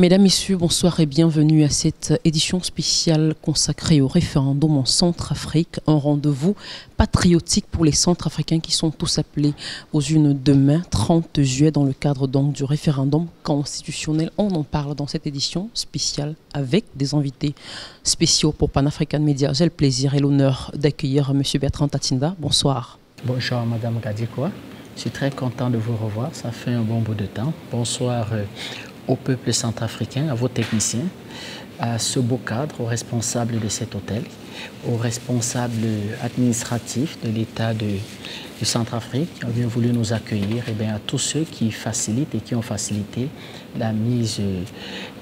Mesdames, Messieurs, bonsoir et bienvenue à cette édition spéciale consacrée au référendum en Centrafrique, un rendez-vous patriotique pour les Centrafricains qui sont tous appelés aux urnes demain, 30 juillet, dans le cadre donc du référendum constitutionnel. On en parle dans cette édition spéciale avec des invités spéciaux pour Pan-African Media. J'ai le plaisir et l'honneur d'accueillir M. Bertrand Tatinda. Bonsoir. Bonjour Madame Gadikoa, je suis très content de vous revoir, ça fait un bon bout de temps. Bonsoir au peuple centrafricain, à vos techniciens, à ce beau cadre, aux responsables de cet hôtel, aux responsables administratifs de l'État du Centrafrique qui ont bien voulu nous accueillir, et bien à tous ceux qui facilitent et qui ont facilité la mise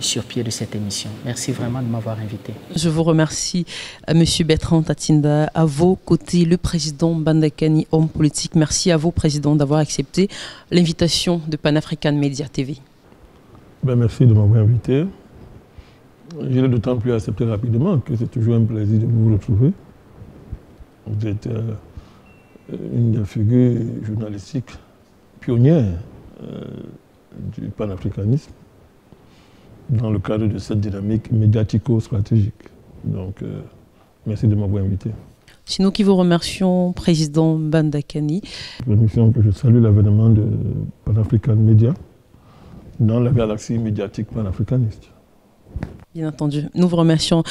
sur pied de cette émission. Merci vraiment de m'avoir invité. Je vous remercie, M. Bertrand Tatinda. À vos côtés, le président Bandakani, homme politique. Merci à vous, président, d'avoir accepté l'invitation de Pan-African Media TV. Merci de m'avoir invité. Je l'ai d'autant plus accepté rapidement que c'est toujours un plaisir de vous retrouver. Vous êtes une des figures journalistiques pionnières du panafricanisme dans le cadre de cette dynamique médiatico-stratégique. Donc, merci de m'avoir invité. C'est nous qui vous remercions, président Bandakani. Permission que je salue l'avènement de Pan-African Media dans la galaxie médiatique panafricaniste. Bien entendu. Nous vous remercions,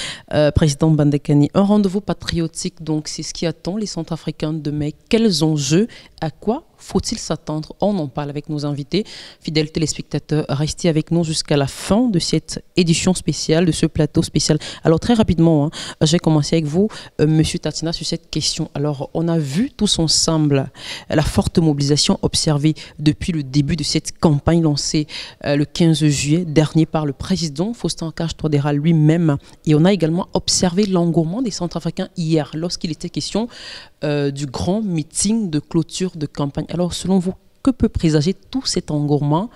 président Bandakani. Un rendez-vous patriotique, donc c'est ce qui attend les Centrafricains demain. Quels enjeux, à quoi faut-il s'attendre? On en parle avec nos invités. Fidèles téléspectateurs, restez avec nous jusqu'à la fin de cette édition spéciale, de ce plateau spécial. Alors très rapidement, je vais commencer avec vous, Monsieur Tatinda, sur cette question. Alors on a vu tous ensemble la forte mobilisation observée depuis le début de cette campagne lancée le 15 juillet dernier par le président Faustin Archange-Touadéra lui-même. Et on a également observé l'engouement des Centrafricains hier lorsqu'il était question du grand meeting de clôture de campagne. Alors, selon vous, que peut présager tout cet engouement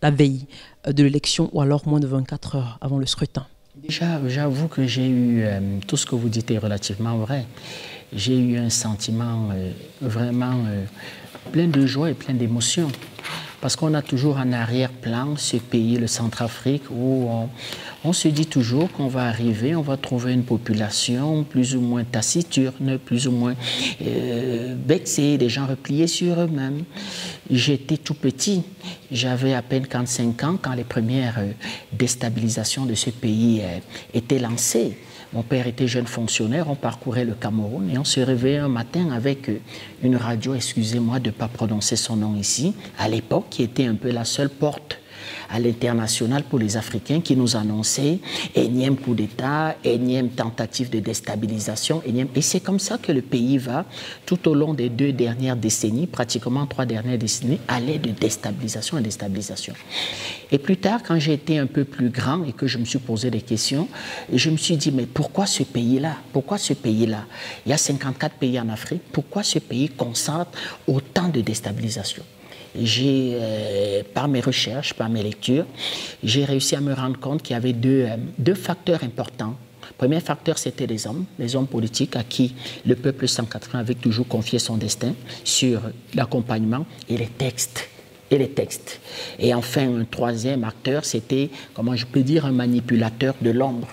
la veille de l'élection ou alors moins de 24 heures avant le scrutin? Déjà, j'avoue que j'ai eu, tout ce que vous dites est relativement vrai. J'ai eu un sentiment vraiment plein de joie et plein d'émotion. Parce qu'on a toujours en arrière-plan ce pays, le Centrafrique, où on se dit toujours qu'on va arriver, on va trouver une population plus ou moins taciturne, plus ou moins vexée, des gens repliés sur eux-mêmes. J'étais tout petit, j'avais à peine 45 ans quand les premières déstabilisations de ce pays étaient lancées. Mon père était jeune fonctionnaire, on parcourait le Cameroun et on se réveillait un matin avec une radio, excusez-moi de ne pas prononcer son nom ici, à l'époque, qui était un peu la seule porte à l'international pour les Africains, qui nous annonçait énième coup d'État, énième tentative de déstabilisation, et c'est comme ça que le pays va, tout au long des 2 dernières décennies, pratiquement 3 dernières décennies, aller de déstabilisation à déstabilisation. Et plus tard, quand j'ai été un peu plus grand et que je me suis posé des questions, je me suis dit, mais pourquoi ce pays-là? Pourquoi ce pays-là? Il y a 54 pays en Afrique, pourquoi ce pays concentre autant de déstabilisation? Par mes recherches, par mes lectures, j'ai réussi à me rendre compte qu'il y avait deux facteurs importants. Le premier facteur, c'était les hommes politiques à qui le peuple 180 avait toujours confié son destin sur l'accompagnement et les textes. Et enfin, un troisième acteur, c'était, comment je peux dire, un manipulateur de l'ombre,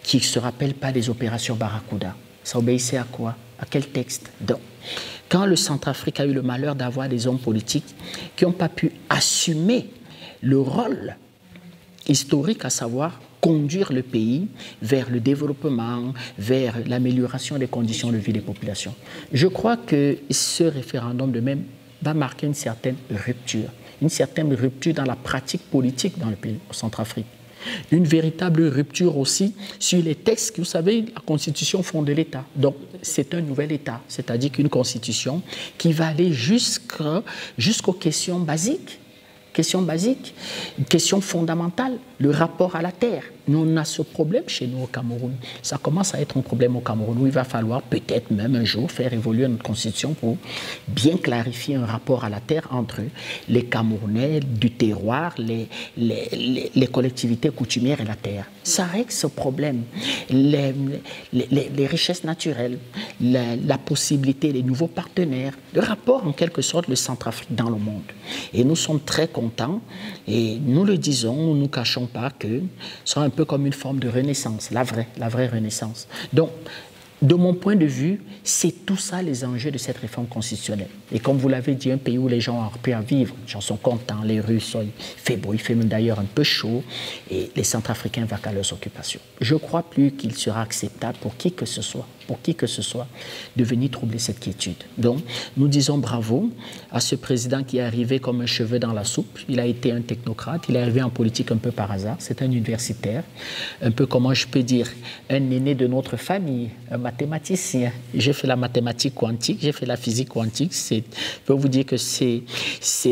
qui ne se rappelle pas des opérations Barracuda. Ça obéissait à quoi? À quel texte? Donc, quand le Centrafrique a eu le malheur d'avoir des hommes politiques qui n'ont pas pu assumer le rôle historique, à savoir conduire le pays vers le développement, vers l'amélioration des conditions de vie des populations. Je crois que ce référendum de même va marquer une certaine rupture dans la pratique politique dans le pays, au Centrafrique. Une véritable rupture aussi sur les textes. Vous savez, la Constitution fonde l'État. Donc, c'est un nouvel État, c'est-à-dire qu'une Constitution qui va aller jusqu'aux questions basiques, questions fondamentales, le rapport à la terre. Nous, on a ce problème chez nous au Cameroun. Ça commence à être un problème au Cameroun où il va falloir peut-être même un jour faire évoluer notre constitution pour bien clarifier un rapport à la terre entre les Camerounais du terroir, les collectivités coutumières et la terre. Ça règle ce problème. Les richesses naturelles, la possibilité, les nouveaux partenaires, le rapport en quelque sorte de Centrafrique dans le monde. Et nous sommes très contents et nous le disons, nous ne nous cachons pas que ce sera un peu comme une forme de renaissance, la vraie renaissance. Donc, de mon point de vue, c'est tout ça les enjeux de cette réforme constitutionnelle. Et comme vous l'avez dit, un pays où les gens ont appris à vivre, les gens sont contents, les rues sont, il fait beau, il fait même d'ailleurs un peu chaud, et les Centrafricains vaquent à leurs occupations. Je ne crois plus qu'il sera acceptable pour qui que ce soit, de venir troubler cette quiétude. Donc, nous disons bravo à ce président qui est arrivé comme un cheveu dans la soupe. Il a été un technocrate, il est arrivé en politique un peu par hasard. C'est un universitaire, un peu, comment je peux dire, un aîné de notre famille, un mathématicien. J'ai fait la mathématique quantique, j'ai fait la physique quantique. Je peux vous dire que c'est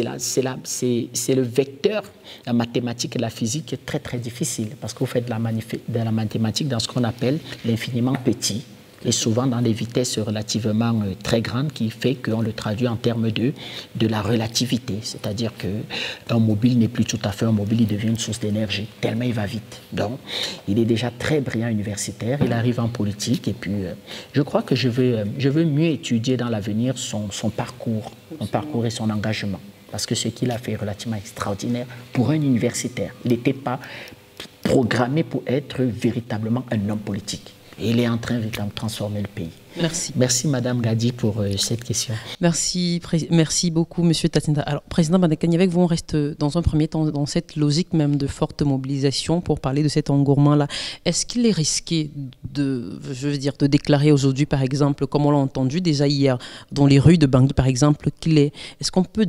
le vecteur, la mathématique et la physique qui est très très difficile parce que vous faites de la mathématique dans ce qu'on appelle l'infiniment petit. Et souvent dans des vitesses relativement très grandes qui fait qu'on le traduit en termes de la relativité. C'est-à-dire qu'un mobile n'est plus tout à fait un mobile, il devient une source d'énergie, tellement il va vite. Donc, il est déjà très brillant universitaire, il arrive en politique et puis je crois que je veux mieux étudier dans l'avenir son parcours et son engagement. Parce que ce qu'il a fait est relativement extraordinaire pour un universitaire. Il n'était pas programmé pour être véritablement un homme politique. Et il est en train de transformer le pays. Merci. Merci Madame Gadi pour cette question. Merci beaucoup Monsieur Tatinda. Alors Président Bandekani, avec vous on reste dans un premier temps dans cette logique même de forte mobilisation pour parler de cet engouement-là. Est-ce qu'il est risqué de déclarer aujourd'hui par exemple, comme on l'a entendu déjà hier dans les rues de Bangui par exemple, est-ce qu'on peut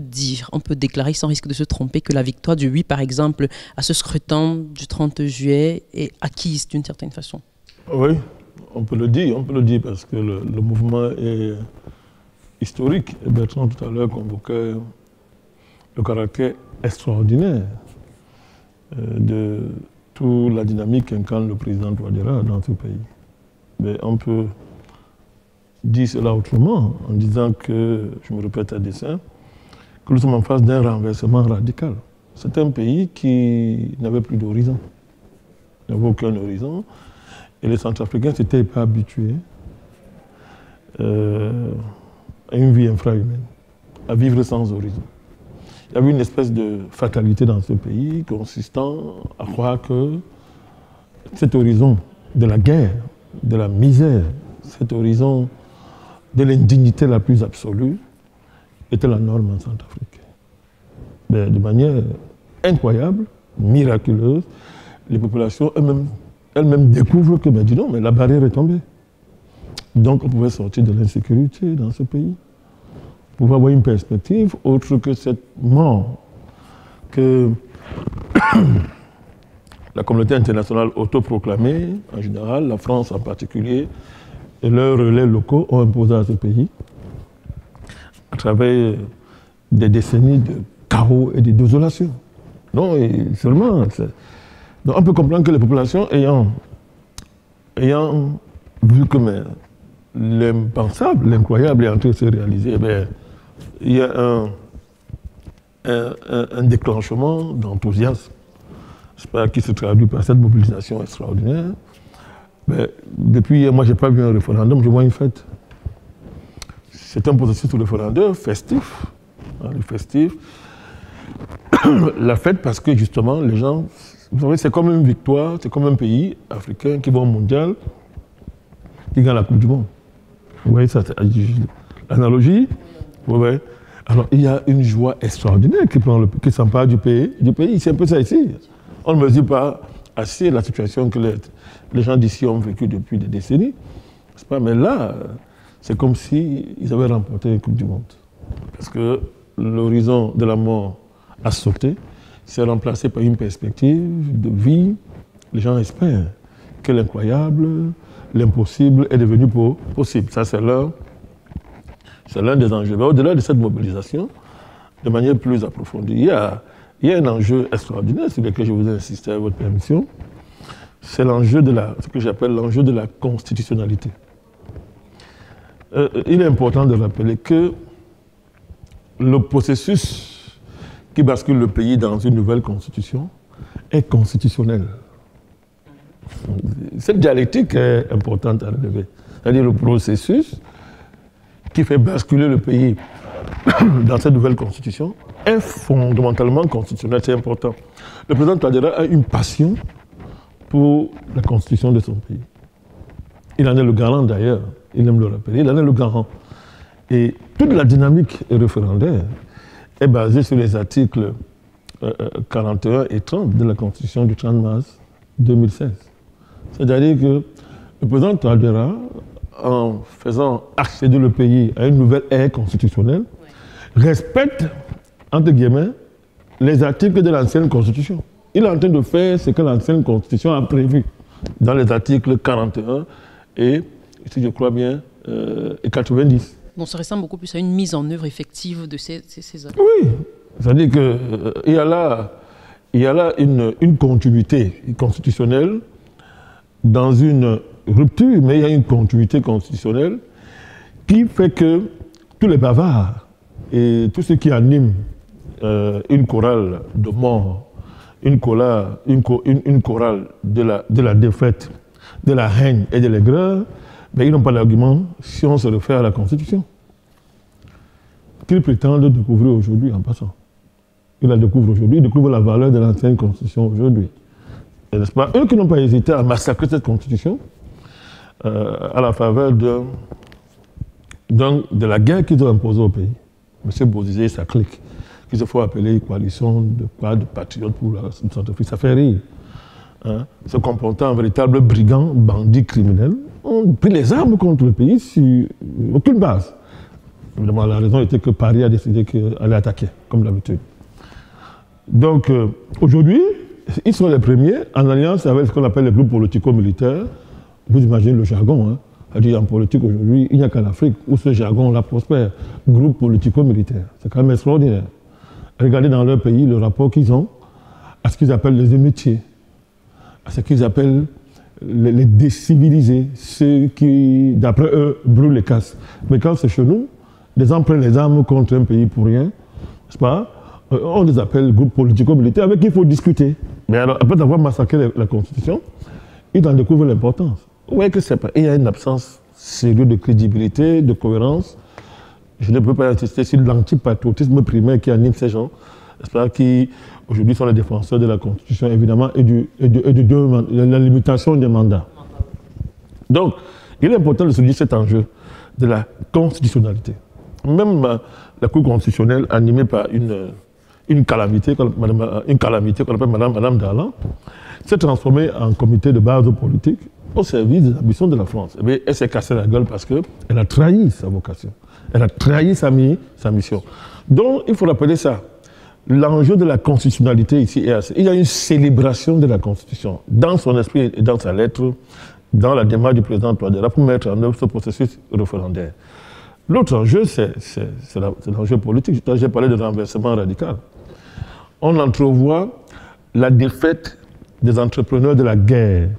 déclarer sans risque de se tromper que la victoire du oui par exemple à ce scrutin du 30 juillet est acquise d'une certaine façon? Oui, on peut le dire parce que le mouvement est historique. Et Bertrand tout à l'heure convoquait le caractère extraordinaire de toute la dynamique qu'incarne le président Touadéra dans ce pays. Mais on peut dire cela autrement en disant que, je me répète à dessein, que nous sommes en face d'un renversement radical. C'est un pays qui n'avait plus d'horizon, il n'avait aucun horizon. Et les Centrafricains ne s'étaient pas habitués à une vie infrahumaine, à vivre sans horizon. Il y avait une espèce de fatalité dans ce pays consistant à croire que cet horizon de la guerre, de la misère, cet horizon de l'indignité la plus absolue était la norme en Centrafrique. Mais de manière incroyable, miraculeuse, les populations elles-mêmes découvrent que, dis donc, mais la barrière est tombée. Donc on pouvait sortir de l'insécurité dans ce pays. On pouvait avoir une perspective autre que cette mort que la communauté internationale autoproclamée, en général, la France en particulier, et leurs relais locaux ont imposé à ce pays, à travers des décennies de chaos et de désolation. Non, et seulement... Donc on peut comprendre que les populations ayant vu que l'impensable, l'incroyable est en train de se réaliser, il y a un déclenchement d'enthousiasme, qui se traduit par cette mobilisation extraordinaire. Mais depuis hier, moi je n'ai pas vu un référendum, je vois une fête. C'est un processus référendaire festif, festif. La fête parce que justement les gens... Vous savez, c'est comme une victoire, c'est comme un pays africain qui va au mondial, qui gagne la Coupe du Monde. Vous voyez ça, c'est l'analogie. Ouais. Alors, il y a une joie extraordinaire qui s'empare du pays. C'est un peu ça ici. On ne mesure pas assez la situation que les gens d'ici ont vécu depuis des décennies. Mais là, c'est comme s'ils avaient remporté une Coupe du Monde. Parce que l'horizon de la mort a sauté. C'est remplacé par une perspective de vie. Les gens espèrent que l'incroyable, l'impossible est devenu possible. Ça, c'est l'un des enjeux. Mais au-delà de cette mobilisation, de manière plus approfondie, il y a un enjeu extraordinaire sur lequel je vous ai insisté à votre permission. c'est l'enjeu de ce que j'appelle l'enjeu de la constitutionnalité. Il est important de rappeler que le processus qui bascule le pays dans une nouvelle constitution est constitutionnel. Cette dialectique est importante à relever. C'est-à-dire le processus qui fait basculer le pays dans cette nouvelle constitution est fondamentalement constitutionnel, c'est important. Le président Touadéra a une passion pour la constitution de son pays. Il en est le garant d'ailleurs, il aime le rappeler, il en est le garant. Et toute la dynamique référendaire est basée sur les articles 41 et 30 de la Constitution du 30 mars 2016. C'est-à-dire que le président Touadéra, en faisant accéder le pays à une nouvelle ère constitutionnelle, respecte, entre guillemets, les articles de l'ancienne Constitution. Il est en train de faire ce que l'ancienne Constitution a prévu dans les articles 41 et, si je crois bien, et 90. Donc ça ressemble beaucoup plus à une mise en œuvre effective de ces actes. Oui, c'est-à-dire qu'il y a là une continuité constitutionnelle dans une rupture, mais il y a une continuité constitutionnelle qui fait que tous les bavards et tout ce qui anime une chorale de mort, une chorale de la défaite, de la haine et de l'aigreur, ben, ils n'ont pas d'argument si on se réfère à la Constitution. Qu'ils prétendent découvrir aujourd'hui en passant. Ils la découvrent aujourd'hui, ils découvrent la valeur de l'ancienne Constitution aujourd'hui. N'est-ce pas? Eux qui n'ont pas hésité à massacrer cette Constitution à la faveur de la guerre qu'ils ont imposée au pays. M. Bozizé et sa clique, qu'il se faut appeler coalition de patriotes pour la Centrafrique, ça fait rire. Hein? Se comportant en véritable brigand, bandit criminel, ont pris les armes contre le pays sur aucune base. Évidemment, la raison était que Paris a décidé qu'elle allait attaquer, comme d'habitude. Donc, aujourd'hui, ils sont les premiers en alliance avec ce qu'on appelle les groupes politico-militaires. Vous imaginez le jargon, hein? C'est-à-dire en politique aujourd'hui, il n'y a qu'en Afrique où ce jargon-là prospère. Groupe politico-militaire, c'est quand même extraordinaire. Regardez dans leur pays le rapport qu'ils ont à ce qu'ils appellent les émeutiers, à ce qu'ils appellent les décivilisés, ceux qui, d'après eux, brûlent les casses. Mais quand c'est chez nous, les gens prennent les armes contre un pays pour rien, n'est-ce pas? On les appelle groupes politico-militaires avec qui il faut discuter. Mais alors, après avoir massacré la Constitution, ils en découvrent l'importance. Vous voyez que c'est pas. Il y a une absence sérieuse de crédibilité, de cohérence. Je ne peux pas insister sur l'antipatriotisme primaire qui anime ces gens, n'est-ce pas, qui aujourd'hui sont les défenseurs de la Constitution, évidemment, et de la limitation des mandats. Donc, il est important de souligner cet enjeu de la constitutionnalité. Même la Cour constitutionnelle, animée par une calamité qu'on appelle Madame Darlan, s'est transformée en comité de base politique au service des ambitions de la France. Et bien, elle s'est cassée la gueule parce qu'elle a trahi sa vocation. Elle a trahi sa mission. Donc, il faut rappeler ça. L'enjeu de la constitutionnalité ici est assez. Il y a une célébration de la Constitution dans son esprit et dans sa lettre, dans la démarche du président Touadéra pour mettre en œuvre ce processus référendaire. L'autre enjeu, c'est l'enjeu politique. J'ai parlé de renversement radical. On entrevoit la défaite des entrepreneurs de la guerre,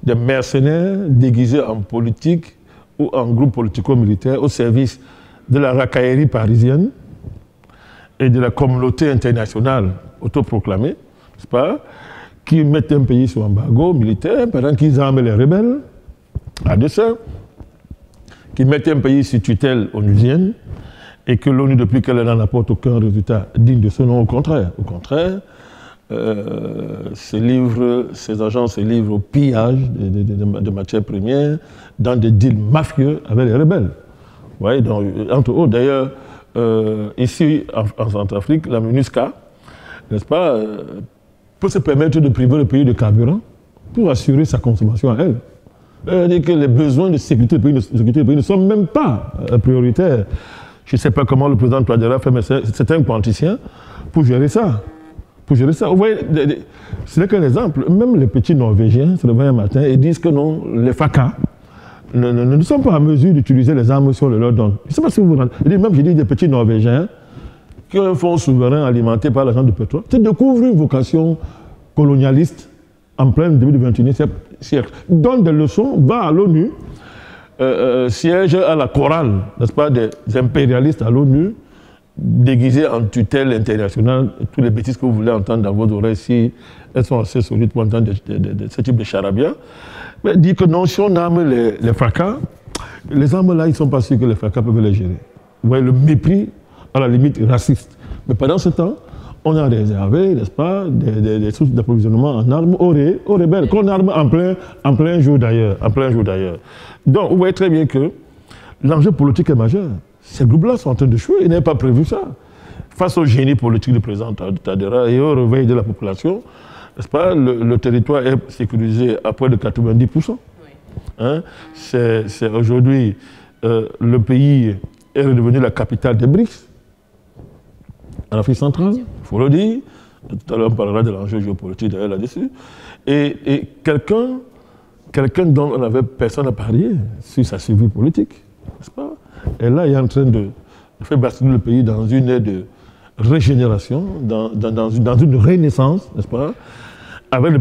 des mercenaires déguisés en politique ou en groupe politico-militaire au service de la racaillerie parisienne et de la communauté internationale autoproclamée, n'est-ce pas, qui mettent un pays sous embargo militaire pendant qu'ils arment les rebelles à dessein, qui mettent un pays sous tutelle onusienne et que l'ONU, depuis qu'elle n'apporte aucun résultat digne de ce nom, au contraire. Ces agents se livrent au pillage de matières premières dans des deals mafieux avec les rebelles. Ouais, donc, entre autres, d'ailleurs, ici en Centrafrique, la MINUSCA, n'est-ce pas, peut se permettre de priver le pays de carburant pour assurer sa consommation à elle. C'est-à-dire que les besoins de sécurité du pays ne sont même pas prioritaires. Je ne sais pas comment le président Touadéra fait, mais c'est un politicien pour gérer ça. Vous voyez, ce n'est qu'un exemple. Même les petits Norvégiens se réveillent un matin et disent que non, les FACA ne sont pas en mesure d'utiliser les armes si on leur donne. Je ne sais pas si vous vous rendez. Même je dis des petits Norvégiens qui ont un fonds souverain alimenté par l'argent du pétrole, qui découvrent une vocation colonialiste en plein début du XXIe siècle. Donne des leçons, va à l'ONU, siège à la chorale, n'est-ce pas, des impérialistes à l'ONU, déguisés en tutelle internationale, toutes les bêtises que vous voulez entendre dans vos oreilles, si elles sont assez solides pour entendre ce type de charabia. Mais dit que non, si on arme les fracas, les armes là, ils ne sont pas sûrs que les fracas peuvent les gérer. Vous voyez le mépris, à la limite raciste. Mais pendant ce temps, on a réservé, n'est-ce pas, des sources d'approvisionnement en armes aux rebelles, qu'on arme en plein jour d'ailleurs. Donc, vous voyez très bien que l'enjeu politique est majeur. Ces groupes-là sont en train de jouer, ils n'avaient pas prévu ça. Face au génie politique du président Touadéra et au réveil de la population, n'est-ce pas, le territoire est sécurisé à près de 90%. Oui. Hein? C'est aujourd'hui, le pays est redevenu la capitale des BRICS, en Afrique centrale, il faut le dire. Tout à l'heure, on parlera de l'enjeu géopolitique d'ailleurs là-dessus. Et quelqu'un dont on n'avait personne à parier sur sa survie politique, n'est-ce pas? Et là, il est en train de faire basculer le pays dans une ère de régénération, dans une renaissance, n'est-ce pas? Avec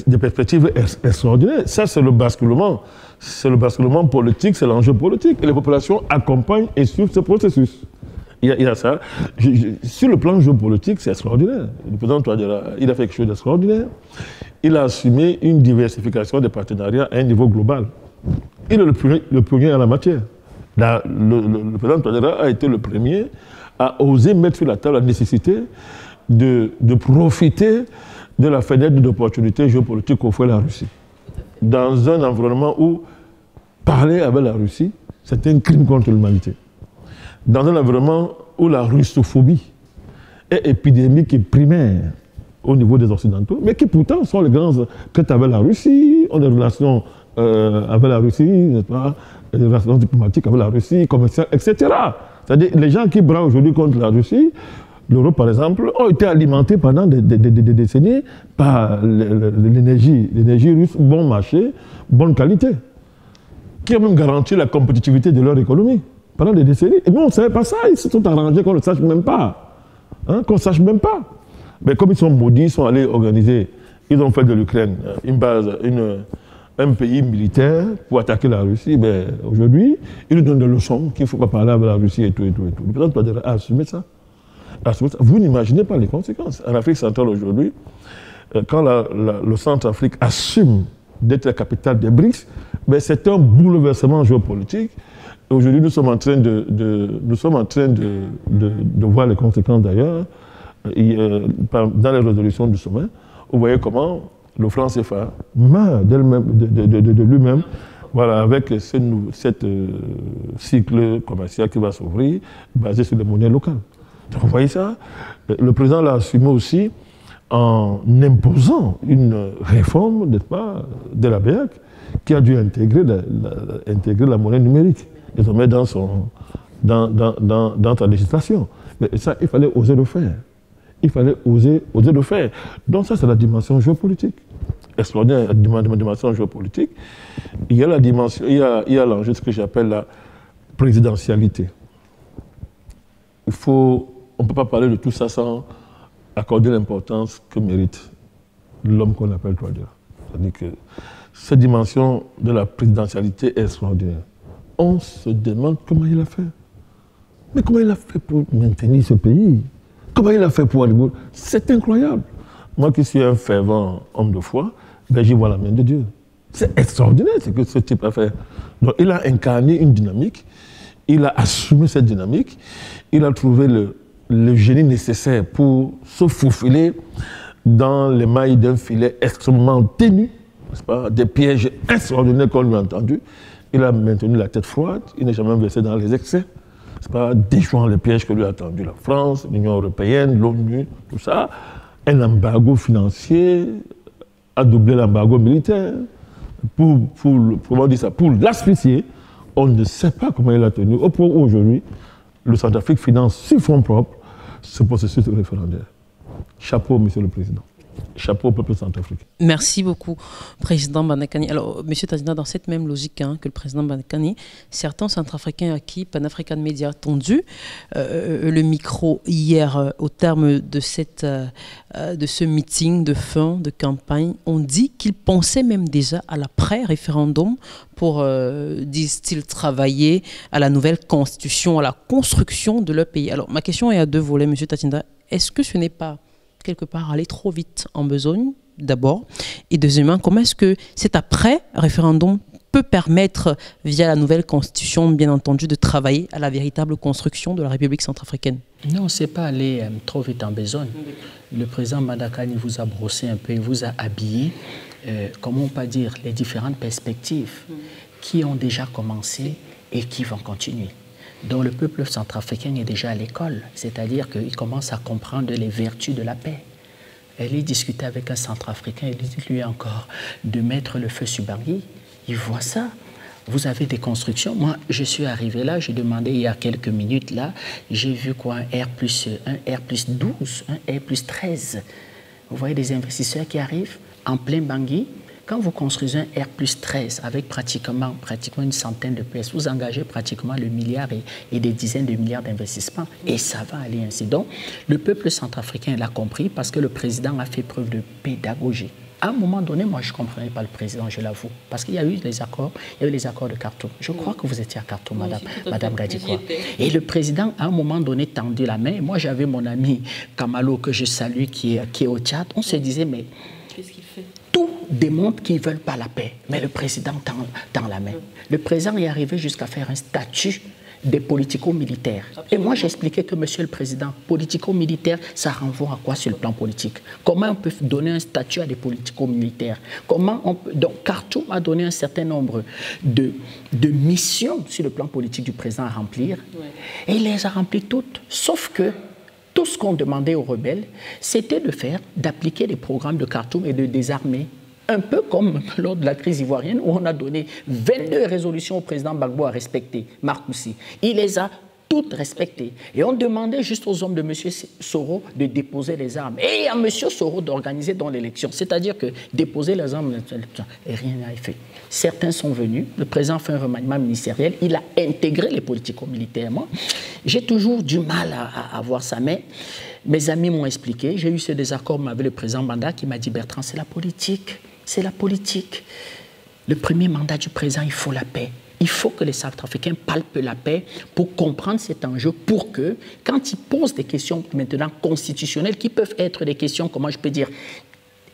des perspectives extraordinaires. Ça, c'est le basculement. C'est le basculement politique, c'est l'enjeu politique. Et les populations accompagnent et suivent ce processus. Il y a ça. Sur le plan géopolitique, c'est extraordinaire. Le président Touadéra, il a fait quelque chose d'extraordinaire. Il a assumé une diversification des partenariats à un niveau global. Il est le premier en la matière. Le président Touadéra a été le premier à oser mettre sur la table la nécessité de profiter de la fenêtre d'opportunité géopolitique qu'offre la Russie. Dans un environnement où parler avec la Russie, c'est un crime contre l'humanité. Dans un environnement où la russophobie est épidémique et primaire au niveau des Occidentaux, mais qui pourtant sont les grands que tu avais la Russie, on a des relations avec la Russie, n'est-ce pas, des relations diplomatiques avec la Russie, commerciales, etc. C'est-à-dire les gens qui bravent aujourd'hui contre la Russie, l'Europe par exemple, ont été alimentés pendant des décennies par l'énergie russe, bon marché, bonne qualité, qui a même garanti la compétitivité de leur économie pendant des décennies. Et nous, on ne savait pas ça, ils se sont arrangés qu'on ne sache même pas. Hein, qu'on ne sache même pas. Mais comme ils sont maudits, ils sont allés organiser, ils ont fait de l'Ukraine une base, un pays militaire pour attaquer la Russie. Ben, aujourd'hui, ils nous donnent des leçons qu'il ne faut pas parler avec la Russie et tout. Le président Touadéra a assumé ça. Vous n'imaginez pas les conséquences. En Afrique centrale aujourd'hui, quand le Centrafrique assume d'être la capitale des BRICS, ben c'est un bouleversement géopolitique. Aujourd'hui, nous sommes en train de voir les conséquences d'ailleurs dans les résolutions du sommet. Vous voyez comment le franc CFA meurt de lui-même, voilà, avec cette cycle commercial qui va s'ouvrir, basé sur les monnaies locales. Donc, vous voyez ça? Le président l'a assumé aussi en imposant une réforme, n'est-ce pas, de la BEAC, qui a dû intégrer la monnaie numérique. Ils ont mis dans sa législation. Mais ça, il fallait oser le faire. Il fallait oser le faire. Donc ça, c'est la dimension géopolitique. Extraordinaire, la dimension géopolitique. Il y a la dimension, il y a l'enjeu de ce que j'appelle la présidentialité. On ne peut pas parler de tout ça sans accorder l'importance que mérite l'homme qu'on appelle Touadéra. C'est-à-dire que cette dimension de la présidentialité est extraordinaire. On se demande comment il a fait. Mais comment il a fait pour maintenir ce pays? Comment il a fait pour aller? C'est incroyable. Moi qui suis un fervent homme de foi, ben j'y vois la main de Dieu. C'est extraordinaire ce que ce type a fait. Donc il a incarné une dynamique, il a assumé cette dynamique, il a trouvé le génie nécessaire pour se faufiler dans les mailles d'un filet extrêmement ténu, n'est-ce pas, des pièges extraordinaires qu'on lui a entendus. Il a maintenu la tête froide, il n'est jamais versé dans les excès, n'est-ce pas, déjouant les pièges que lui a tendus la France, l'Union européenne, l'ONU, tout ça. Un embargo financier a doublé l'embargo militaire pour l'asphyxier. On ne sait pas comment il a tenu. Au point où aujourd'hui, le Centrafrique finance sur fonds propres ce processus référendaire. Chapeau, Monsieur le Président. chapeau au peuple centrafricain. Merci beaucoup, Président Bandakani. Alors, Monsieur Tadina, dans cette même logique que le Président Bandakani, certains Centrafricains à qui Pan-African Media a tendu le micro hier au terme de ce meeting de fin de campagne, ont dit qu'ils pensaient même déjà à l'après-référendum pour, disent-ils, travailler à la nouvelle constitution, à la construction de leur pays. Alors, ma question est à deux volets, Monsieur Tadina. Est-ce que ce n'est pas quelque part aller trop vite en besogne, d'abord, et deuxièmement, comment est-ce que cet après-référendum peut permettre, via la nouvelle constitution, bien entendu, de travailler à la véritable construction de la République centrafricaine? Non, ce n'est pas aller trop vite en besogne. Le président Bandakani vous a brossé un peu, vous a habillé, comment on peut dire, les différentes perspectives qui ont déjà commencé et qui vont continuer. Donc le peuple centrafricain est déjà à l'école, c'est-à-dire qu'il commence à comprendre les vertus de la paix. Elle est discutée avec un centrafricain, il dit lui encore de mettre le feu sur Bangui. Il voit ça. Vous avez des constructions. Moi, je suis arrivé là, j'ai demandé il y a quelques minutes là, j'ai vu quoi, un R+12, un R+13. Vous voyez des investisseurs qui arrivent en plein Bangui. Quand vous construisez un R+13 avec pratiquement une centaine de pièces, vous engagez pratiquement le milliard et des dizaines de milliards d'investissements. Et ça va aller ainsi. Donc, le peuple centrafricain l'a compris parce que le président a fait preuve de pédagogie. À un moment donné, moi, je ne comprenais pas le président, je l'avoue. Parce qu'il y a eu les accords, de Khartoum. Je crois que vous étiez à Khartoum, Madame Gadikwa. Et le président, à un moment donné, tendait la main. Moi, j'avais mon ami Kamalo, que je salue, qui est au Tchad. On se disait, mais qu'est-ce qu'il fait? Tout démontre qu'ils ne veulent pas la paix, mais le président tend la main. Le président est arrivé jusqu'à faire un statut des politico-militaires. Et moi, j'expliquais que, monsieur le président, politico-militaire, ça renvoie à quoi sur le plan politique? Comment on peut donner un statut à des politico-militaires? Donc, Khartoum a donné un certain nombre de missions sur le plan politique du président à remplir, et il les a remplies toutes, sauf que tout ce qu'on demandait aux rebelles, c'était d'appliquer les programmes de Khartoum et de désarmer. Un peu comme lors de la crise ivoirienne où on a donné 22 résolutions au président Gbagbo à respecter, Marcoussi. Il les a toutes respectées. Et on demandait juste aux hommes de M. Soro de déposer les armes. Et à M. Soro d'organiser dans l'élection. C'est-à-dire que déposer les armes, et rien n'a été fait. Certains sont venus, le président fait un remaniement ministériel, il a intégré les politico-militaires. Moi, j'ai toujours du mal à voir ça, mais mes amis m'ont expliqué. J'ai eu ce désaccord avec le président Banda qui m'a dit, Bertrand, c'est la politique. C'est la politique. Le premier mandat du président, il faut la paix. Il faut que les Centrafricains palpent la paix pour comprendre cet enjeu, pour que, quand ils posent des questions maintenant constitutionnelles, qui peuvent être des questions, comment je peux dire,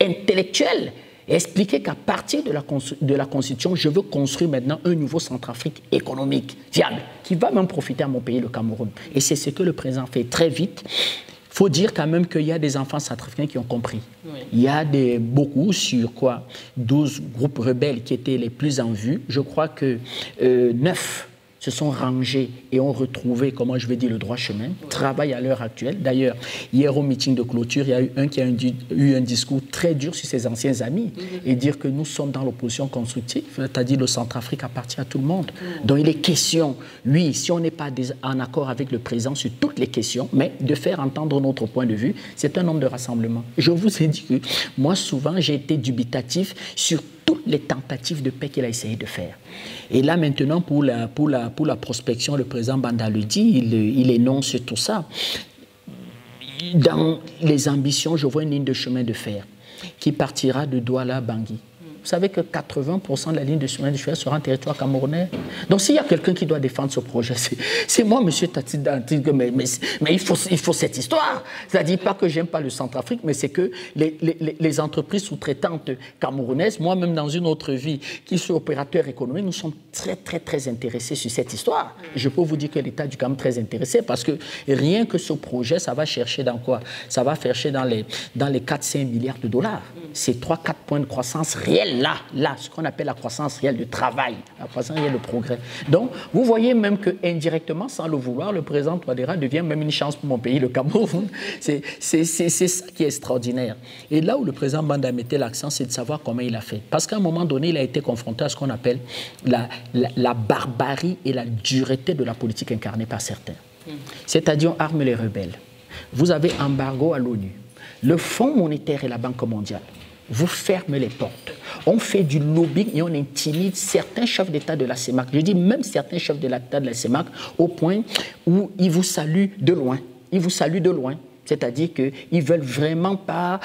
intellectuelles, et expliquer qu'à partir de la Constitution, je veux construire maintenant un nouveau Centrafrique économique, viable, qui va même profiter à mon pays, le Cameroun. Et c'est ce que le président fait très vite. Il faut dire quand même qu'il y a des enfants centrafricains qui ont compris. Oui. Il y a beaucoup sur 12 groupes rebelles qui étaient les plus en vue. Je crois que 9 se sont rangés et ont retrouvé, comment je vais dire, le droit chemin, travaillent à l'heure actuelle. D'ailleurs, hier au meeting de clôture, il y a eu un qui a eu un discours très dur sur ses anciens amis et dire que nous sommes dans l'opposition constructive, c'est-à-dire le Centrafrique appartient à tout le monde. Donc il est question, lui, si on n'est pas en accord avec le président sur toutes les questions, mais de faire entendre notre point de vue, c'est un homme de rassemblement. Je vous ai dit que moi, souvent, j'ai été dubitatif sur toutes les tentatives de paix qu'il a essayé de faire. Et là, maintenant, pour la prospection, le président Banda le dit, il énonce tout ça. Dans les ambitions, je vois une ligne de chemin de fer qui partira de Douala à Bangui. Vous savez que 80% de la ligne de chemin de fer sera en territoire camerounais. Donc, s'il y a quelqu'un qui doit défendre ce projet, c'est moi, M. Tati, mais il faut cette histoire. C'est-à-dire pas que j'aime pas le Centrafrique, mais c'est que les entreprises sous-traitantes camerounaises, moi-même dans une autre vie, qui suis opérateur économique, nous sommes très, très, très intéressés sur cette histoire. Je peux vous dire que l'État est quand même très intéressé parce que rien que ce projet, ça va chercher dans quoi? Ça va chercher dans les 4-5 milliards de dollars. C'est 3-4 points de croissance réelle. Là, ce qu'on appelle la croissance réelle de travail, la croissance réelle de progrès. Donc, vous voyez même que indirectement, sans le vouloir, le président Touadéra devient même une chance pour mon pays, le Cameroun. C'est ça qui est extraordinaire. Et là où le président Banda mettait l'accent, c'est de savoir comment il a fait. Parce qu'à un moment donné, il a été confronté à ce qu'on appelle la barbarie et la dureté de la politique incarnée par certains. C'est-à-dire, on arme les rebelles. Vous avez embargo à l'ONU. le Fonds monétaire et la Banque mondiale vous ferment les portes. On fait du lobbying et on intimide certains chefs d'État de la CEMAC. Je dis même certains chefs de l'État de la CEMAC au point où ils vous saluent de loin. Ils vous saluent de loin. C'est-à-dire qu'ils ne veulent vraiment pas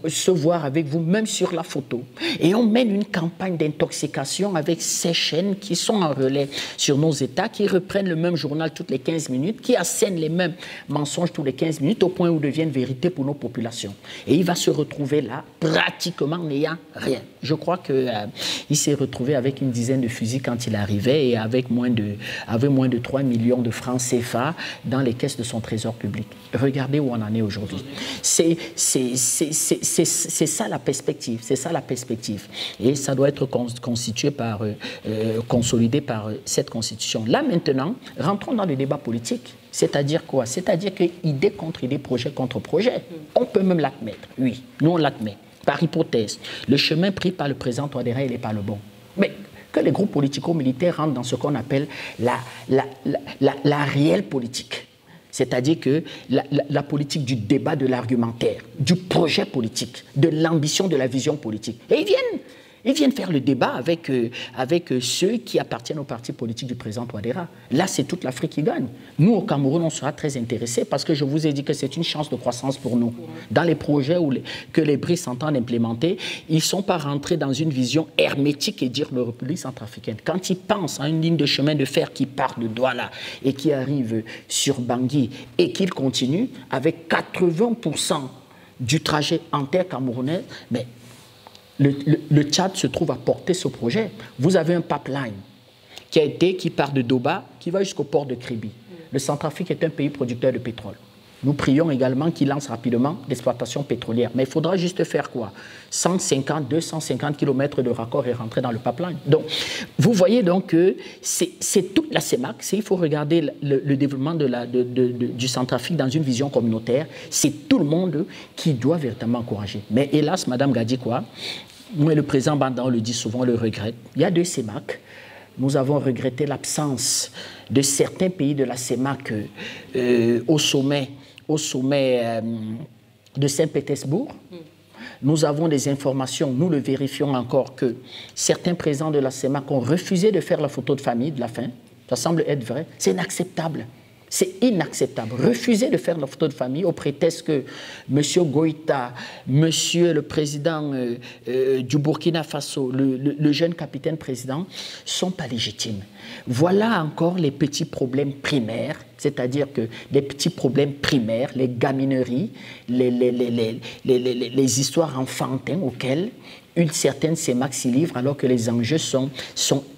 se voir avec vous, même sur la photo. Et on mène une campagne d'intoxication avec ces chaînes qui sont en relais sur nos États, qui reprennent le même journal toutes les 15 minutes, qui assènent les mêmes mensonges toutes les 15 minutes, au point où deviennent vérité pour nos populations. Et il va se retrouver là, pratiquement n'ayant rien. Je crois qu'il s'est retrouvé avec une dizaine de fusils quand il arrivait et avec moins de 3 millions de francs CFA dans les caisses de son trésor public. Regardez où on en est aujourd'hui. C'est ça la perspective. C'est ça la perspective. Et ça doit être constitué consolidé par cette constitution. Là maintenant, rentrons dans le débat politique. C'est-à-dire quoi? C'est-à-dire que idée contre idée, projet contre projet. On peut même l'admettre. Oui, nous on l'admet. Par hypothèse, le chemin pris par le président Touadéra, il n'est pas le bon. Mais que les groupes politico-militaires rentrent dans ce qu'on appelle la réelle politique. C'est-à-dire que la politique du débat, de l'argumentaire, du projet politique, de l'ambition, de la vision politique. Et ils viennent faire le débat avec ceux qui appartiennent au parti politique du président Touadéra. Là, c'est toute l'Afrique qui gagne. Nous, au Cameroun, on sera très intéressés parce que je vous ai dit que c'est une chance de croissance pour nous. Dans les projets que les BRICS s'entendent implémenter, ils ne sont pas rentrés dans une vision hermétique et dire la République centrafricaine. Quand ils pensent à une ligne de chemin de fer qui part de Douala et qui arrive sur Bangui et qu'il continue avec 80% du trajet en terre camerounaise, mais le Tchad se trouve à porter ce projet. Vous avez un pipeline qui part de Doba, qui va jusqu'au port de Kribi. Le Centrafrique est un pays producteur de pétrole. Nous prions également qu'il lance rapidement l'exploitation pétrolière. Mais il faudra juste faire quoi? 150, 250 km de raccord et rentrer dans le pipeline. Donc, vous voyez donc que c'est toute la CEMAC. Il faut regarder le développement du Centrafrique dans une vision communautaire. C'est tout le monde qui doit véritablement encourager. Mais hélas, Mme Gadikwa, moi, le président Bandan le dit souvent, le regrette. Il y a deux CEMAC. Nous avons regretté l'absence de certains pays de la CEMAC au sommet de Saint-Pétersbourg. Nous avons des informations, nous le vérifions encore, que certains présidents de la CEMAC ont refusé de faire la photo de famille de la fin. Ça semble être vrai. C'est inacceptable. C'est inacceptable. Refuser de faire la photo de famille au prétexte que M. Goïta, M. le président du Burkina Faso, le jeune capitaine président, ne sont pas légitimes. Voilà encore les petits problèmes primaires, c'est-à-dire que des petits problèmes primaires, les gamineries, les histoires enfantines auxquelles une certaine CEMAC s'y livre alors que les enjeux sont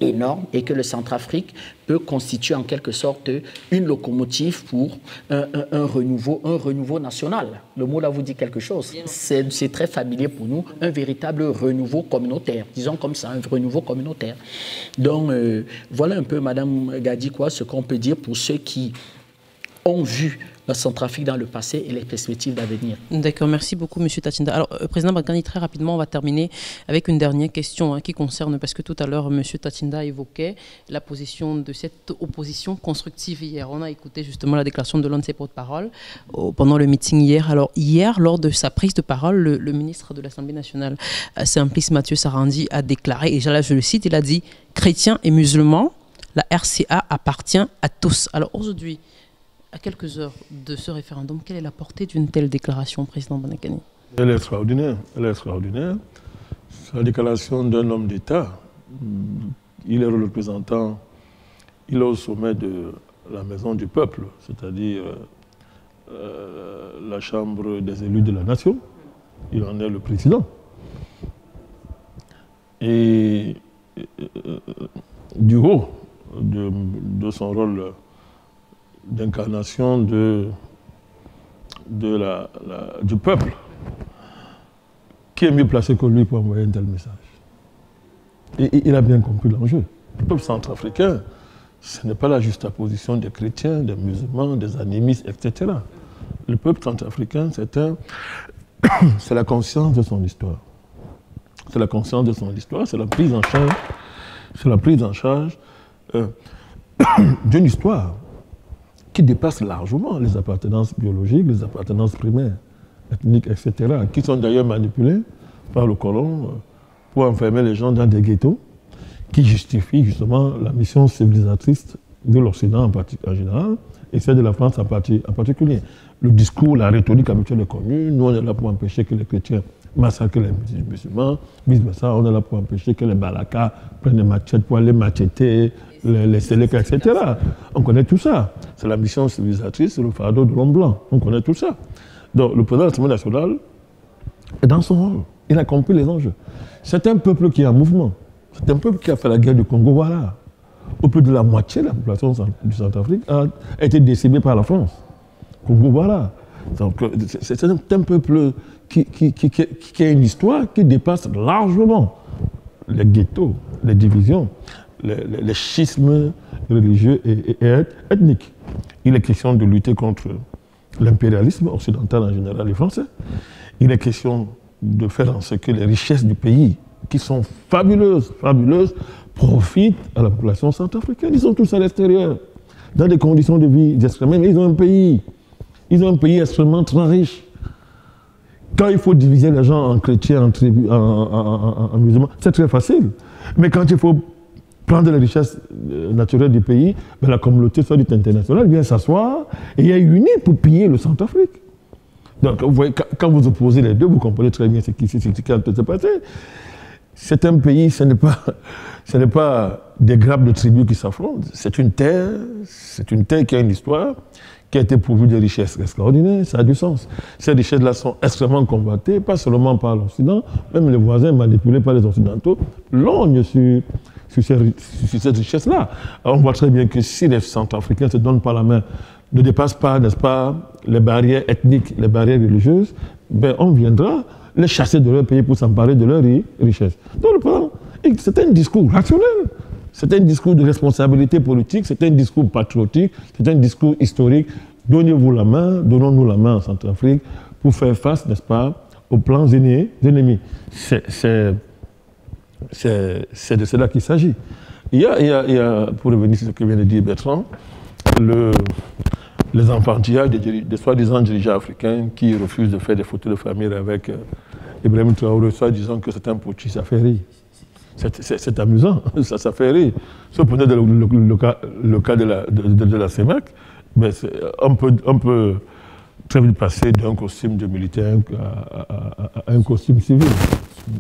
énormes et que le Centrafrique peut constituer en quelque sorte une locomotive pour un renouveau national. Le mot là vous dit quelque chose. C'est très familier pour nous, un véritable renouveau communautaire, disons comme ça, un renouveau communautaire. Donc voilà un peu, Madame Gadikwa, ce qu'on peut dire pour ceux qui ont vu la Centrafrique dans le passé et les perspectives d'avenir. D'accord, merci beaucoup, M. Tachinda. Alors, Président Bankani, très rapidement, on va terminer avec une dernière question qui concerne, parce que tout à l'heure, M. Tachinda évoquait la position de cette opposition constructive hier. On a écouté justement la déclaration de l'un de ses porte-parole pendant le meeting hier. Alors, hier, lors de sa prise de parole, le ministre de l'Assemblée nationale, Simplice Mathieu Sarandi, a déclaré, et là, je le cite, il a dit « Chrétiens et musulmans, la RCA appartient à tous ». Alors, aujourd'hui, à quelques heures de ce référendum, quelle est la portée d'une telle déclaration, Président Bankani? Elle est extraordinaire. Elle est extraordinaire. C'est la déclaration d'un homme d'État. Il est le représentant, il est au sommet de la maison du peuple, c'est-à-dire la Chambre des élus de la nation. Il en est le président. Et du haut de son rôle d'incarnation du peuple, qui est mieux placé que lui pour envoyer un tel message? Et il a bien compris l'enjeu. Le peuple centrafricain, ce n'est pas la juxtaposition des chrétiens, des musulmans, des animistes, etc. Le peuple centrafricain, c'est la conscience de son histoire. C'est la conscience de son histoire, c'est la prise en charge, d'une histoire qui dépasse largement les appartenances biologiques, les appartenances primaires. ethniques, etc., qui sont d'ailleurs manipulés par le colon pour enfermer les gens dans des ghettos, qui justifient justement la mission civilisatrice de l'Occident en général, et celle de la France en particulier. Le discours, la rhétorique habituelle est connue. Nous, on est là pour empêcher que les chrétiens massacrent les musulmans. Vice-versa, on est là pour empêcher que les balakas prennent des machettes pour aller macheter les Séléka, etc. On connaît tout ça. C'est la mission civilisatrice, c'est le fardeau de l'homme blanc. On connaît tout ça. Donc, le président de l'Assemblée nationale est dans son rôle. Il a compris les enjeux. C'est un peuple qui est en mouvement. C'est un peuple qui a fait la guerre du Congo, voilà. Au plus de la moitié de la population du Centrafrique a été décimée par la France. Congo, voilà. Donc, c'est un peuple qui a une histoire qui dépasse largement les ghettos, les divisions, les schismes religieux et ethniques. Il est question de lutter contre l'impérialisme occidental en général et français. Il est question de faire en sorte que les richesses du pays, qui sont fabuleuses, profitent à la population centrafricaine. Ils sont tous à l'extérieur, dans des conditions de vie extrêmement, mais ils ont un pays extrêmement très riche. Quand il faut diviser les gens en chrétiens, en tribus, en musulmans, c'est très facile. Mais quand il faut prendre les richesses naturelles du pays, ben la communauté soit dite internationale vient s'asseoir et est unie pour piller le Centrafrique. Donc, vous voyez, quand vous opposez les deux, vous comprenez très bien ce qui est en train de se passer. C'est un pays, ce n'est pas des grappes de tribus qui s'affrontent. C'est une terre qui a une histoire, qui a été pourvue de richesses extraordinaires. Ça a du sens. Ces richesses-là sont extrêmement convoitées, pas seulement par l'Occident, même les voisins manipulés par les Occidentaux lorgnent sur cette richesse-là. On voit très bien que si les Centrafricains ne se donnent pas la main, ne dépassent pas, n'est-ce pas, les barrières ethniques, les barrières religieuses, ben on viendra les chasser de leur pays pour s'emparer de leur richesse. Donc le président, c'est un discours rationnel, c'est un discours de responsabilité politique, c'est un discours patriotique, c'est un discours historique. Donnez-vous la main, donnons-nous la main en Centrafrique pour faire face, n'est-ce pas, aux plans ennemis. C'est de cela qu'il s'agit. Il y a, pour revenir sur ce que vient de dire Bertrand, les enfantillages des soi-disant dirigeants africains qui refusent de faire des photos de famille avec Ibrahim Traoré, soi-disant que c'est un pochi, ça fait rire. C'est amusant, ça fait rire. Si on prenait le cas de la CEMAC, ben on peut très vite passer d'un costume de militaire à un costume civil.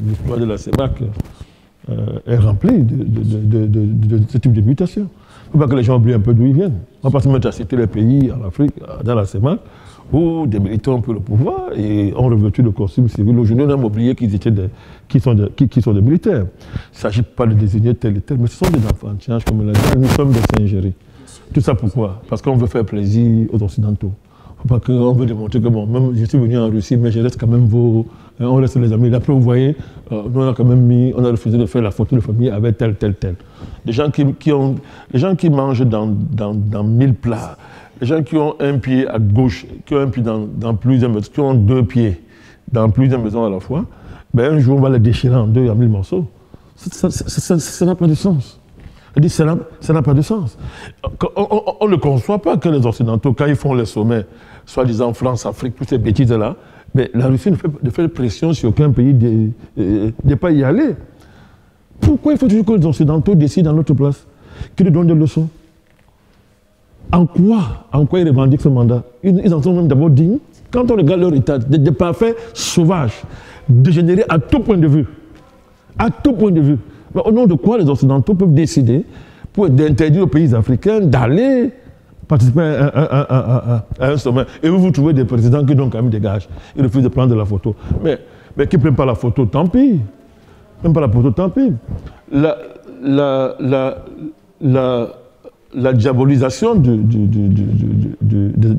L'histoire de la CEMAC est remplie de ce type de mutation. Il ne faut pas que les gens oublient un peu d'où ils viennent. On ne va pas se mettre à citer les pays en Afrique, dans la CEMAC, où des militants ont pris le pouvoir et ont revêtu le costume civil. Aujourd'hui, on a oublié qui sont des militaires. Il ne s'agit pas de désigner tel et tel, mais ce sont des enfantillages, comme on l'a dit. Nous sommes des singeries. Tout ça pourquoi? Parce qu'on veut faire plaisir aux Occidentaux. Pas qu'on veut démontrer que bon, même je suis venu en Russie, mais je reste quand même on reste les amis. Après, vous voyez, nous on a refusé de faire la photo de famille avec tel. Les gens qui mangent dans 1000 plats, les gens qui ont un pied à gauche, qui ont un pied dans plusieurs maisons, qui ont 2 pieds dans plusieurs maisons à la fois, ben un jour on va les déchirer en 2 à 1000 morceaux. Ça n'a pas de sens. Ça n'a pas de sens. On ne conçoit pas que les Occidentaux, quand ils font les sommets, soi-disant France, Afrique, toutes ces bêtises-là, mais la Russie ne fait pression sur aucun pays de ne pas y aller. Pourquoi il faut toujours que les Occidentaux décident à notre place, qu'ils nous donnent des leçons? En quoi ils revendiquent ce mandat? Ils en sont même d'abord dignes. Quand on regarde leur état, des parfaits sauvages, dégénérés à tout point de vue. À tout point de vue. Mais au nom de quoi les Occidentaux peuvent décider d'interdire aux pays africains d'aller participer à un sommet? Et vous trouvez des présidents qui donnent quand même des gages. Ils refusent de prendre la photo. Mais qui ne prennent pas la photo, tant pis. Même pas la photo, tant pis. La diabolisation des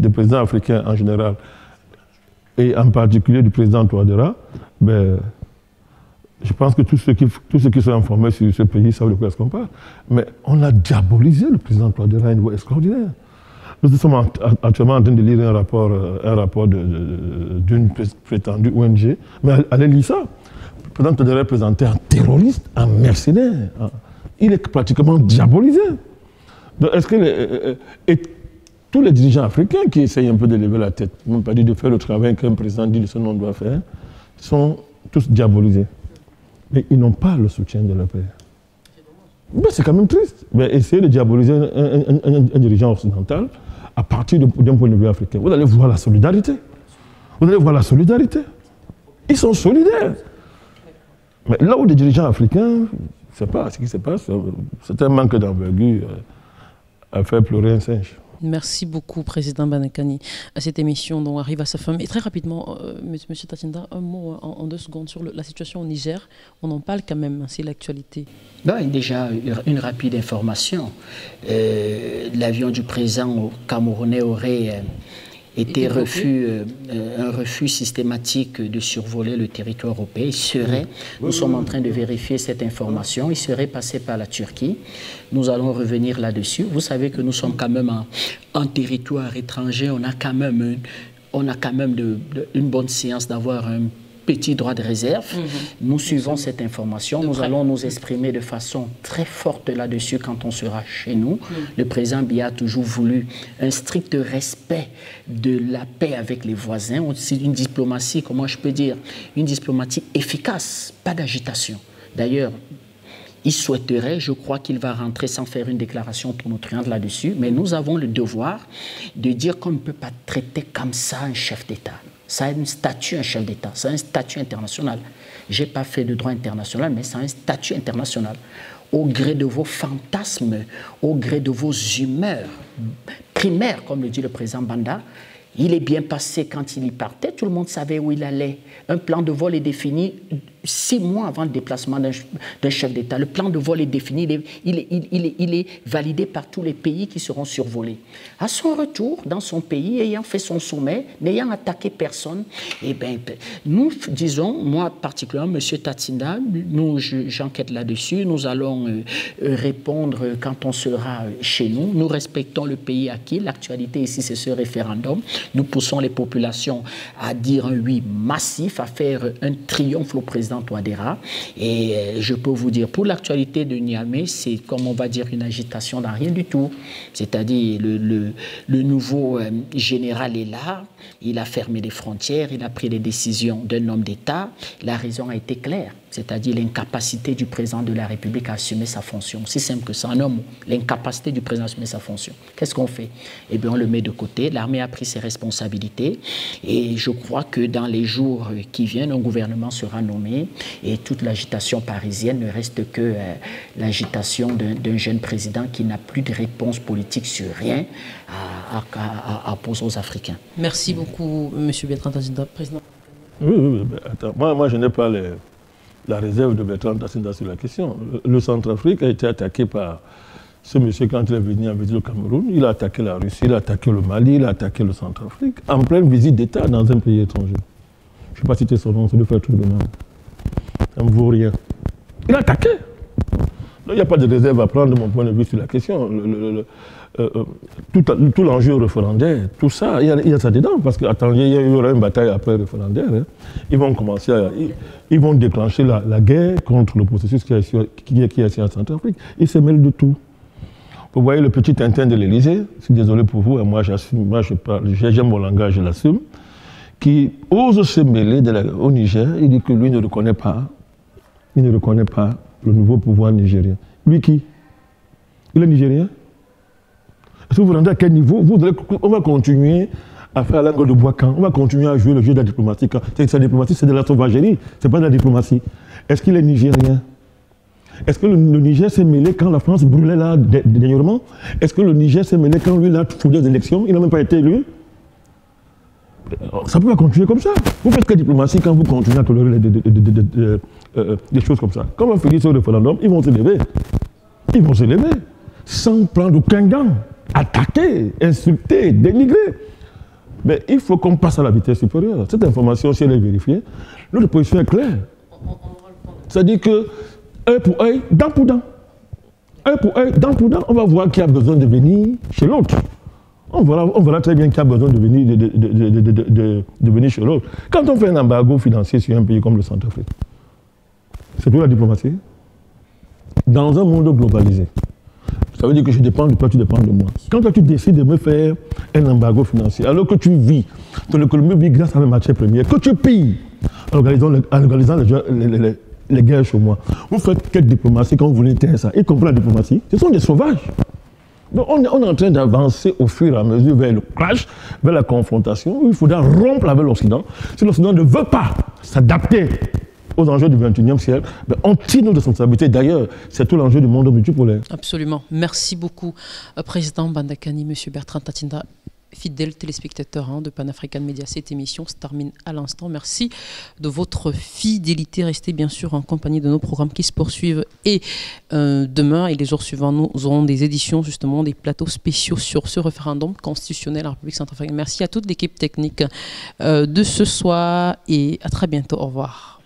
présidents africains en général, et en particulier du président Touadéra, ben, je pense que tous ceux qui sont informés sur ce pays savent de quoi est-ce qu'on parle. Mais on a diabolisé le président Touadéra à un niveau extraordinaire. Nous sommes actuellement en train de lire un rapport d'une prétendue ONG, mais allez lire ça. Le président Touadéra est présenté en terroriste, en mercenaire. Il est pratiquement diabolisé. Donc est-ce que tous les dirigeants africains qui essayent un peu de lever la tête, même pas dit de faire le travail qu'un président dit de ce nom doit faire, sont tous diabolisés. Mais ils n'ont pas le soutien de leur pays. C'est quand même triste. Mais essayer de diaboliser un dirigeant occidental à partir d'un point de vue africain. Vous allez voir la solidarité. Vous allez voir la solidarité. Ils sont solidaires. Mais là où des dirigeants africains, je ne sais pas ce qui se passe, c'est un manque d'envergure à faire pleurer un singe. Merci beaucoup, Président Bandakani. Cette émission donc, arrive à sa fin. Et très rapidement, Monsieur Tatinda, un mot en 2 secondes sur la situation au Niger. On en parle quand même, c'est l'actualité. Ben, déjà, une rapide information. L'avion du président camerounais aurait été un refus systématique de survoler le territoire européen. Nous sommes en train de vérifier cette information, il serait passé par la Turquie. Nous allons revenir là-dessus. Vous savez que nous sommes quand même en territoire étranger, on a quand même une bonne séance d'avoir un petit droit de réserve. Nous suivons cette information. Nous allons nous exprimer de façon très forte là-dessus quand on sera chez nous. Le président Biya a toujours voulu un strict respect de la paix avec les voisins. C'est une diplomatie, comment je peux dire, une diplomatie efficace, pas d'agitation. D'ailleurs, il souhaiterait, je crois qu'il va rentrer sans faire une déclaration tonitruante là-dessus, mais nous avons le devoir de dire qu'on ne peut pas traiter comme ça un chef d'État. Ça a un statut, un chef d'État, ça a un statut international. Je n'ai pas fait de droit international, mais ça a un statut international. Au gré de vos fantasmes, au gré de vos humeurs primaires, comme le dit le président Banda, il est bien passé quand il y partait, tout le monde savait où il allait. Un plan de vol est défini 6 mois avant le déplacement d'un chef d'État. Le plan de vol est défini, il est validé par tous les pays qui seront survolés. À son retour, dans son pays, ayant fait son sommet, n'ayant attaqué personne, eh bien, nous disons, moi particulièrement, M. Tatinda, j'enquête là-dessus, nous allons répondre quand on sera chez nous. Nous respectons le pays acquis. L'actualité ici, c'est ce référendum. Nous poussons les populations à dire un oui massif, à faire un triomphe au président Touadéra. Et je peux vous dire, pour l'actualité de Niamey, c'est comme on va dire une agitation dans rien du tout. C'est-à-dire le nouveau général est là, il a fermé les frontières, il a pris les décisions d'un homme d'État. La raison a été claire, c'est-à-dire l'incapacité du président de la République à assumer sa fonction. C'est simple que ça, en un mot, l'incapacité du président à assumer sa fonction. Qu'est-ce qu'on fait? Eh bien, on le met de côté. L'armée a pris ses responsabilités et je crois que dans les jours qui viennent, un gouvernement sera nommé et toute l'agitation parisienne ne reste que l'agitation d'un jeune président qui n'a plus de réponse politique sur rien à poser aux Africains. Merci beaucoup, M. Bertrand Tatinda, président. Oui, attends, moi je n'ai pas la réserve de Bertrand Tatinda sur la question. Le Centrafrique a été attaqué par ce monsieur quand il est venu en visite au Cameroun. Il a attaqué la Russie, il a attaqué le Mali, il a attaqué le Centrafrique en pleine visite d'État dans un pays étranger. Je ne vais pas citer son nom, c'est de faire tout de même. Ça ne vaut rien. Il a attaqué. Donc, il n'y a pas de réserve à prendre de mon point de vue sur la question. Tout l'enjeu référendaire, tout ça, il y a ça dedans, parce qu'attendez, il y aura une bataille après référendaire. Hein. Ils vont commencer ils vont déclencher la guerre contre le processus qui est ici en Centrafrique. Ils se mêlent de tout. Vous voyez le petit Tintin de l'Élysée, je suis désolé pour vous, moi j'assume, j'aime mon langage, je l'assume, qui ose se mêler au Niger, il dit que lui ne reconnaît pas le nouveau pouvoir nigérien. Lui qui? Il est nigérien? Est-ce que vous vous rendez à quel niveau? On va continuer à faire la langue de bois quand? On va continuer à jouer le jeu de la diplomatie quand? La diplomatie, c'est de la sauvagerie, c'est pas de la diplomatie. Est-ce qu'il est nigérien? Est-ce que le Niger s'est mêlé quand la France brûlait là dernièrement? Est-ce que le Niger s'est mêlé quand lui, il a foutu des élections? Il n'a même pas été élu? Ça peut pas continuer comme ça. Vous faites quelle diplomatie quand vous continuez à tolérer des choses comme ça? Quand on va finir ce référendum, ils vont se lever. Ils vont se lever. Sans prendre aucun gant. Attaquer, insulter, dénigrer. Mais il faut qu'on passe à la vitesse supérieure. Cette information, si elle est vérifiée, notre position est claire. C'est-à-dire que œil pour œil, dent pour dent. Œil pour œil, dent pour dent, on va voir qui a besoin de venir chez l'autre. On verra très bien qui a besoin de venir chez l'autre. Quand on fait un embargo financier sur un pays comme le Centrafrique, c'est pour la diplomatie. Dans un monde globalisé, ça veut dire que je dépends de toi, tu dépends de moi. Quand toi tu décides de me faire un embargo financier, alors que tu vis, ton économie vit grâce à la matière première, que tu pilles en organisant les guerres chez moi. Vous faites quelle diplomatie quand vous voulez taire ça? Y compris la diplomatie. Ce sont des sauvages. Donc on est en train d'avancer au fur et à mesure vers le clash, vers la confrontation, où il faudra rompre avec l'Occident. Si l'Occident ne veut pas s'adapter aux enjeux du XXIe siècle, ben on tire nos responsabilités. D'ailleurs, c'est tout l'enjeu du monde multipolaire. Absolument. Merci beaucoup, Président Bandakani, M. Bertrand Tatinda. Fidèles téléspectateurs de Pan-African Media, cette émission se termine à l'instant. Merci de votre fidélité. Restez bien sûr en compagnie de nos programmes qui se poursuivent. Et demain et les jours suivants, nous aurons des éditions, justement, des plateaux spéciaux sur ce référendum constitutionnel en République centrafricaine. Merci à toute l'équipe technique de ce soir et à très bientôt. Au revoir.